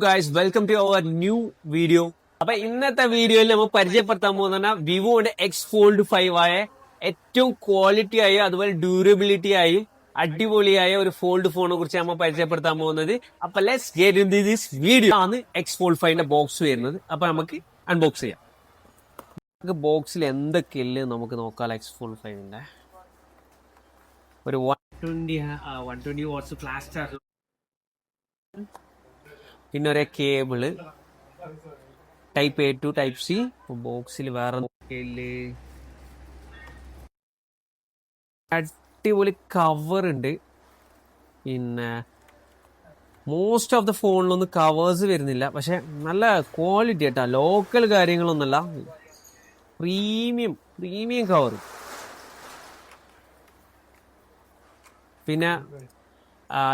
Guys welcome to our new video. അപ്പൊ ഇന്നത്തെ വീഡിയോയിൽ നമ്മൾ പരിചയപ്പെടുത്താൻ പോകുന്ന വിവോയുടെ എക്സ് ഫോൾഡ് 5 ആയ ഏറ്റവും ക്വാളിറ്റി ആയ അതുപോലെ ഡ്യൂറബിലിറ്റി ആയും അടിപൊളിയായ ഒരു ഫോൾഡ് ഫോണിനെ കുറിച്ച് നമ്മൾ പരിചയപ്പെടുത്താൻ പോകുന്നത്. അപ്പൊ let's get in this video. ആണ് എക്സ് ഫോൾഡ് 5ന്റെ ബോക്സ് വരുന്നത്. അപ്പൊ നമുക്ക് അൺബോക്സ് ചെയ്യാം. നമുക്ക് ബോക്സിൽ എന്തൊക്കെയില്ല നമുക്ക് നോക്കാം. എക്സ് ഫോൾഡ് 5ന്റെ ഒരു 120 വാട്ട്സ് ഫ്ലാഷ് ചാർജ്, പിന്നെ ഒരു cable type A to type C. ബോക്സിൽ വേറെ അടിപൊളി കവർ ഉണ്ട്. പിന്നെ മോസ്റ്റ് ഓഫ് ദ ഫോണിലൊന്നും കവേഴ്സ് വരുന്നില്ല, പക്ഷെ നല്ല ക്വാളിറ്റി ആയിട്ടാ. ലോക്കൽ കാര്യങ്ങളൊന്നുമല്ല, പ്രീമിയം കവർ. പിന്നെ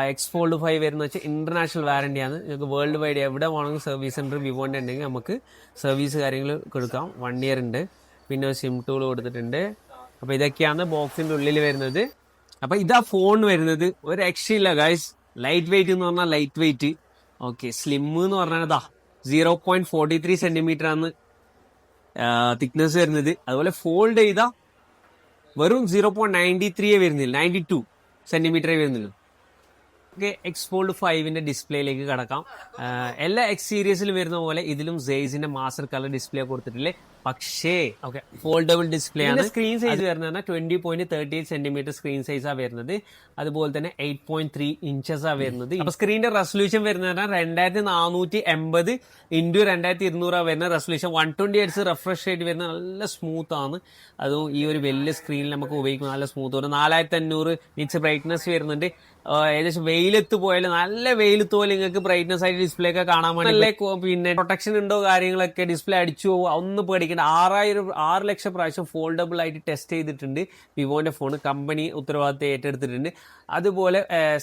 എക്സ് ഫോൾഡ് 5 വരുന്ന വെച്ചാൽ ഇന്റർനാഷണൽ വാറണ്ടിയാണ്. നിങ്ങൾക്ക് വേൾഡ് വൈഡ് എവിടെ വേണമെങ്കിൽ സർവീസ് സെന്റർ വിവോന്റെ ഉണ്ടെങ്കിൽ നമുക്ക് സർവീസ് കാര്യങ്ങൾ കൊടുക്കാം. 1 ഇയർ ഉണ്ട്. പിന്നെ ഒരു സിം ടൂൾ കൊടുത്തിട്ടുണ്ട്. അപ്പോൾ ഇതൊക്കെയാണ് ബോക്സിന്റെ ഉള്ളിൽ വരുന്നത്. അപ്പോൾ ഇതാ ഫോൺ വരുന്നത്. ഒരു രക്ഷയില്ല ഗൈസ്. ലൈറ്റ് വെയിറ്റ് എന്ന് പറഞ്ഞാൽ ലൈറ്റ് വെയിറ്റ്. ഓക്കെ, സ്ലിം എന്ന് പറഞ്ഞാൽ ഇതാ 0.43 സെന്റിമീറ്റർ ആണ് തിക്നെസ് വരുന്നത്. അതുപോലെ ഫോൾഡ് ചെയ്താ വെറും 0.93 വരുന്നില്ല, 92 സെന്റിമീറ്ററേ വരുന്നുള്ളൂ. എക്സ് ഫോൾഡ് 5ന്റെ ഡിസ്പ്ലേയിലേക്ക് കടക്കാം. എല്ലാ എക്സ് സീരീസിലും വരുന്ന പോലെ ഇതിലും സെയ്സിന്റെ മാസ്റ്റർ കളർ ഡിസ്പ്ലേ കൊടുത്തിട്ടില്ലേ. പക്ഷേ ഫോൾഡബിൾ ഡിസ്പ്ലേ ആണ്. സ്ക്രീൻ സൈസ് വരുന്നത് 20.38 സെന്റിമീറ്റർ സ്ക്രീൻ സൈസാണ് വരുന്നത്. അതുപോലെ തന്നെ 8.3 ഇഞ്ചസ് ആ വരുന്നത്. അപ്പൊ സ്ക്രീനിന്റെ റെസൊല്യൂഷൻ വരുന്നത് 2480 ഇൻറ്റു 2200 വരുന്ന റെസൊല്യൂഷൻ. 120 ഹെർട്സ് റിഫ്രഷ് റേറ്റ് വരുന്നത്. നല്ല സ്മൂത്ത് ആണ്. അതും ഈ ഒരു വലിയ സ്ക്രീനിൽ നമുക്ക് ഉപയോഗിക്കുന്നത് നല്ല സ്മൂത്ത് ആണ്. 4500 നിറ്റ്സ് ബ്രൈറ്റ്നസ് വരുന്നുണ്ട്. ഏകദേശം വെയിലത്ത് പോയാലും നല്ല വെയിലത്ത് പോലെ നിങ്ങൾക്ക് ബ്രൈറ്റ്നസ് ആയിട്ട് ഡിസ്പ്ലേ ഒക്കെ കാണാൻ വേണ്ടി. പിന്നെ പ്രൊട്ടക്ഷൻ ഉണ്ടോ കാര്യങ്ങളൊക്കെ ഡിസ്പ്ലേ അടിച്ചു പോകും, ഒന്നും പേടിക്കേണ്ട. 6 ലക്ഷം പ്രാവശ്യം ഫോൾഡബിൾ ആയിട്ട് ടെസ്റ്റ് ചെയ്തിട്ടുണ്ട് വിവോന്റെ ഫോൺ. കമ്പനി ഉത്തരവാദിത്തം ഏറ്റെടുത്തിട്ടുണ്ട്. അതുപോലെ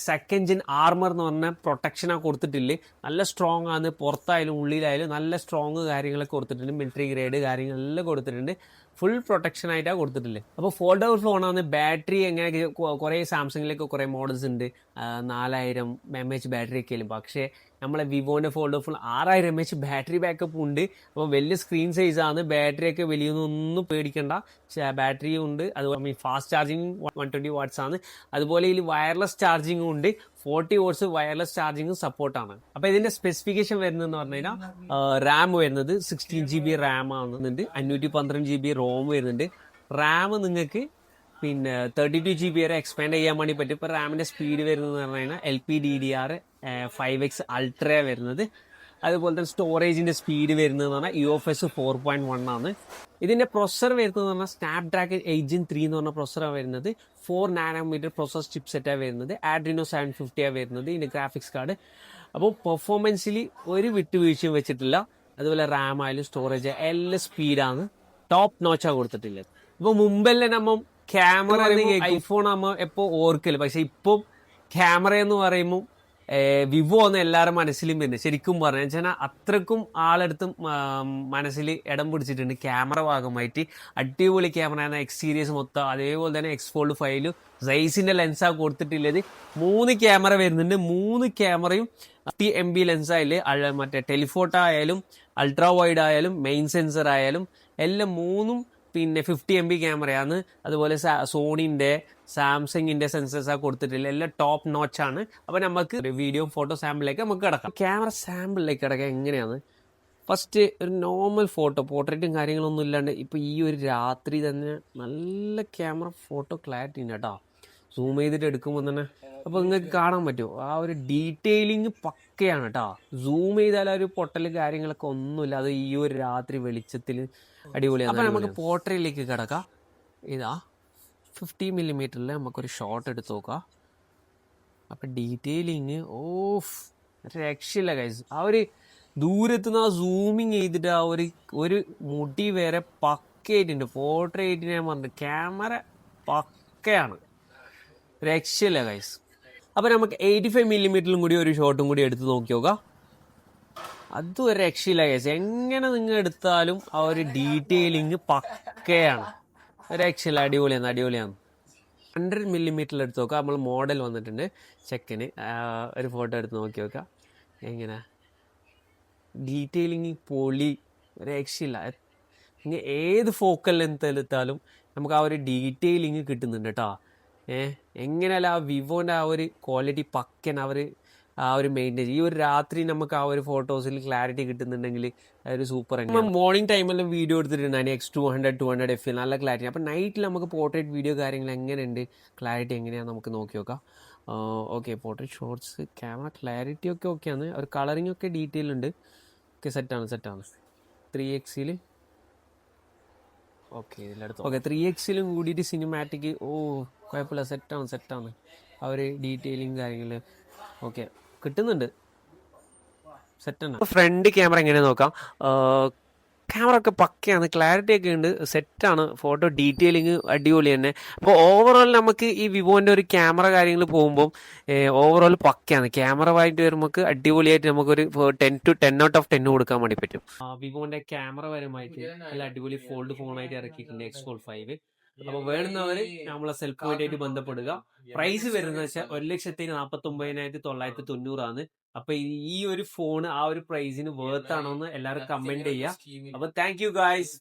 സെക്കൻഡ് ജെൻ ആർമർ എന്ന് പറഞ്ഞ പ്രൊട്ടക്ഷനാ കൊടുത്തിട്ടില്ല. നല്ല സ്ട്രോങ് ആണ്. പുറത്തായാലും ഉള്ളിലായാലും നല്ല സ്ട്രോങ് കാര്യങ്ങളൊക്കെ കൊടുത്തിട്ടുണ്ട്. മിലിറ്ററി ഗ്രേഡ് കാര്യങ്ങളെല്ലാം കൊടുത്തിട്ടുണ്ട്. ഫുൾ പ്രൊട്ടക്ഷൻ ആയിട്ടാണ് കൊടുത്തിട്ടില്ലേ. അപ്പോൾ ഫോൾഡബിൾ ഫോണാണ്. ബാറ്ററി എങ്ങനെ കുറേ സാംസങ്ങിലൊക്കെ കുറേ മോഡൽസ് ഉണ്ട്. 4000 mAh ബാറ്ററി ഒക്കെ ആയാലും. പക്ഷേ നമ്മളെ വിവോന്റെ foldable phone 6000 mAh battery backup ഉണ്ട്. അപ്പോൾ വലിയ സ്ക്രീൻ സൈസ് ആണ്. ബാറ്ററി ഒക്കെ വലിയൊന്നും പേടിക്കണ്ട. ബാറ്ററിയും ഉണ്ട്. അതുപോലെ ഫാസ്റ്റ് ചാർജിങ് 120 വാട്ട്സ് ആണ്. അതുപോലെ ഇതിൽ വയർലെസ് ചാർജിങ്ങും ഉണ്ട്. 40 വാട്ട്സ് വയർലെസ് ചാർജിങ്ങും സപ്പോർട്ടാണ്. അപ്പൊ ഇതിന്റെ സ്പെസിഫിക്കേഷൻ വരുന്നതെന്ന് പറഞ്ഞു കഴിഞ്ഞാൽ റാം വരുന്നത് 16 GB റാം ആവുന്നുണ്ട്. 512 GB റോം വരുന്നുണ്ട്. റാം നിങ്ങൾക്ക് പിന്നെ 32 GB വരെ എക്സ്പാൻഡ് ചെയ്യാൻ വേണ്ടി പറ്റും. ഇപ്പൊ റാമിന്റെ സ്പീഡ് വരുന്നത് പറഞ്ഞു കഴിഞ്ഞാൽ LPDDR5X അൾട്ര വരുന്നത്. അതുപോലെ തന്നെ സ്റ്റോറേജിന്റെ സ്പീഡ് വരുന്നത് പറഞ്ഞാൽ UFS 4.1 ആണ്. ഇതിന്റെ പ്രൊസസർ വരുന്നത് പറഞ്ഞാൽ സ്നാപ്ഡ്രാഗൺ 8 Gen 3 എന്ന് പറഞ്ഞ പ്രൊസറാണ് വരുന്നത്. 4 നാനോമീറ്റർ പ്രൊസസ് ചിപ്പ് സെറ്റാണ് വരുന്നത്. Adreno 750 ആണ് വരുന്നത് ഇതിന്റെ ഗ്രാഫിക്സ് കാർഡ്. അപ്പോൾ പെർഫോമൻസിൽ ഒരു വിട്ടുവീഴ്ചയും വെച്ചിട്ടില്ല. അതുപോലെ റാം ആയാലും സ്റ്റോറേജ് എല്ലാം സ്പീഡാണ്. ടോപ്പ് നോച്ചാണ് കൊടുത്തിട്ടില്ല. ഇപ്പൊ മുമ്പെല്ലാം നമ്മ ക്യാമറ ഐഫോൺ ആകുമ്പോൾ എപ്പോ ഓർക്കല്, പക്ഷെ ഇപ്പം ക്യാമറ എന്ന് പറയുമ്പോൾ വിവോ എന്ന് എല്ലാവരും മനസ്സിലും വരുന്നത്. ശരിക്കും പറഞ്ഞു വെച്ചാൽ അത്രക്കും ആളെടുത്തും മനസ്സിൽ ഇടം പിടിച്ചിട്ടുണ്ട് ക്യാമറ ഭാഗമായിട്ട്. അടിപൊളി ക്യാമറ ആണ്. എക്സ് സീരീസ് മൊത്തം അതേപോലെ തന്നെ എക്സ് ഫോൾഡ് 5 സൈസിന്റെ ലെൻസാണ് കൊടുത്തിട്ടുള്ളത്. 3 ക്യാമറ വരുന്നുണ്ട്. 3 ക്യാമറയും 50 MB ലെൻസായാലും മറ്റേ ടെലിഫോട്ടോ ആയാലും അൾട്രാ വൈഡ് ആയാലും മെയിൻ സെൻസർ ആയാലും എല്ലാം 3ഉം പിന്നെ 50 MB ക്യാമറയാണ്. അതുപോലെ സോണിന്റെ സാംസങ്ങിന്റെ സെൻസേഴ്സ് ആ കൊടുത്തിട്ടില്ല. എല്ലാം ടോപ്പ് നോച്ച് ആണ്. അപ്പൊ നമുക്ക് വീഡിയോ ഫോട്ടോ സാമ്പിളിലേക്ക് നമുക്ക് കിടക്കാം. ക്യാമറ സാമ്പിളിലേക്ക് കിടക്കാം എങ്ങനെയാണ്? ഫസ്റ്റ് ഒരു നോർമൽ ഫോട്ടോ, പോർട്രേറ്റും കാര്യങ്ങളൊന്നും ഇല്ലാണ്ട് ഇപ്പൊ ഈ ഒരു രാത്രി തന്നെ നല്ല ക്യാമറ ഫോട്ടോ ക്ലാരിറ്റി ഉണ്ട് കേട്ടോ. സൂം ചെയ്തിട്ട് എടുക്കുമ്പോൾ തന്നെ അപ്പോൾ നിങ്ങൾക്ക് കാണാൻ പറ്റുമോ ആ ഒരു ഡീറ്റെയിലിങ് പക്കയാണ് കേട്ടോ. സൂം ചെയ്താൽ ആ ഒരു പൊട്ടൽ കാര്യങ്ങളൊക്കെ ഒന്നുമില്ല. അത് ഈ ഒരു രാത്രി വെളിച്ചത്തിൽ അടിപൊളിയാണ്. അപ്പോൾ നമുക്ക് പോർട്രേറ്റിലേക്ക് കിടക്കാം. ഇതാ 50 mm നമുക്കൊരു ഷോട്ട് എടുത്ത് നോക്കാം. അപ്പം ഡീറ്റെയിലിങ് രക്ഷയില്ല ഗൈസ്. ആ ഒരു ദൂരത്തുനിന്ന് ആ സൂമിങ് ചെയ്തിട്ട് ആ ഒരു മുടി വരെ പക്കയായിട്ടുണ്ട്. പോർട്രേറ്റിന് ഞാൻ പറഞ്ഞു ക്യാമറ പക്കയാണ്, രക്ഷയില്ല ഗൈസ്. അപ്പം നമുക്ക് 85 mm കൂടി ഒരു ഷോട്ടും കൂടി എടുത്ത് നോക്കി നോക്കാം. അതും ഒരു രക്ഷയില്ല ഗൈസ്. എങ്ങനെ നിങ്ങൾ എടുത്താലും ആ ഒരു ഡീറ്റെയിലിങ് പക്കയാണ്, രക്ഷയില്ല. അടിപൊളിയാണ്. 100 mm എടുത്ത് നോക്കാം. നമ്മൾ മോഡൽ വന്നിട്ടുണ്ട് ചെക്കിന്. ഒരു ഫോട്ടോ എടുത്ത് നോക്കി നോക്കാം എങ്ങനെ. ഡീറ്റെയിലിങ് പൊളി, ഒരു രക്ഷയില്ല. ഇനി ഏത് ഫോക്കൽ ലെങ്ത് എടുത്താലും നമുക്ക് ആ ഒരു ഡീറ്റെയിലിങ് കിട്ടുന്നുണ്ട് കേട്ടോ. എങ്ങനെയല്ല ആ വിവോൻ്റെ ആ ഒരു ക്വാളിറ്റി പക്കൻ ആ ഒരു മെയിൻറ്റെയിൻ. ഈ ഒരു രാത്രി നമുക്ക് ആ ഒരു ഫോട്ടോസിൽ ക്ലാരിറ്റി കിട്ടുന്നുണ്ടെങ്കിൽ ഒരു സൂപ്പർ തന്നെയാണ്. മോർണിംഗ് ടൈമിലും വീഡിയോ എടുത്തിട്ടുണ്ടായിരുന്നു X200 FE നല്ല ക്ലാരിറ്റി. അപ്പം നൈറ്റിൽ നമുക്ക് പോർട്രേറ്റ് വീഡിയോ കാര്യങ്ങൾ എങ്ങനെയുണ്ട്, ക്ലാരിറ്റി എങ്ങനെയാണെന്ന് നമുക്ക് നോക്കി നോക്കാം. Okay, portrait shorts camera clarity ഒക്കെ ഓക്കെയാണ്. ഒരു കളറിംഗ് ഒക്കെ ഡീറ്റെയിൽ ഉണ്ട്. ഓക്കെ, സെറ്റാണ് 3x ഓക്കെ. ഇതിലെടുത്ത് ഓക്കെ 3x കൂടിയിട്ട് സിനിമാറ്റിക് കുഴപ്പമില്ല, സെറ്റാണ്. ആ ഒരു ഡീറ്റെയിലിങ് കാര്യങ്ങൾ ഓക്കെ കിട്ടുന്നുണ്ട്, സെറ്റാണ്. ഫ്രണ്ട് ക്യാമറ എങ്ങനെ നോക്കാം. ക്യാമറ ഒക്കെ പക്കയാണ്, ക്ലാരിറ്റി ഒക്കെ ഉണ്ട്, സെറ്റാണ്. ഫോട്ടോ ഡീറ്റെയിലിങ് അടിപൊളി തന്നെ. അപ്പോൾ ഓവറോൾ നമുക്ക് ഈ വിവോൻ്റെ ഒരു ക്യാമറ കാര്യങ്ങൾ പോകുമ്പോൾ ഓവറോൾ പക്കയാണ്. ക്യാമറ ആയിട്ട് വരുമ്പോൾ അടിപൊളിയായിട്ട് നമുക്കൊരു 10 ഔട്ട് ഓഫ് 10 കൊടുക്കാൻ വേണ്ടി പറ്റും. വിവോൻ്റെ ക്യാമറ പരമായിട്ട് നല്ല അടിപൊളി ഫോൾഡ് ഫോണായിട്ട് ഇറക്കിയിട്ടുണ്ട് X-Fold 5. അപ്പോൾ വേണമെന്നവർ നമ്മളെ സെൽ പോയിന്റ് ആയിട്ട് ബന്ധപ്പെടുക. പ്രൈസ് വരുന്നത് വെച്ചാൽ 1,49,990 അപ്പൊ ഈ ഒരു ഫോൺ ആ ഒരു പ്രൈസിന് വേർത്ത് ആണോ എന്ന് എല്ലാവരും കമന്റ് ചെയ്യുക. അപ്പൊ താങ്ക് യു ഗായ്സ്.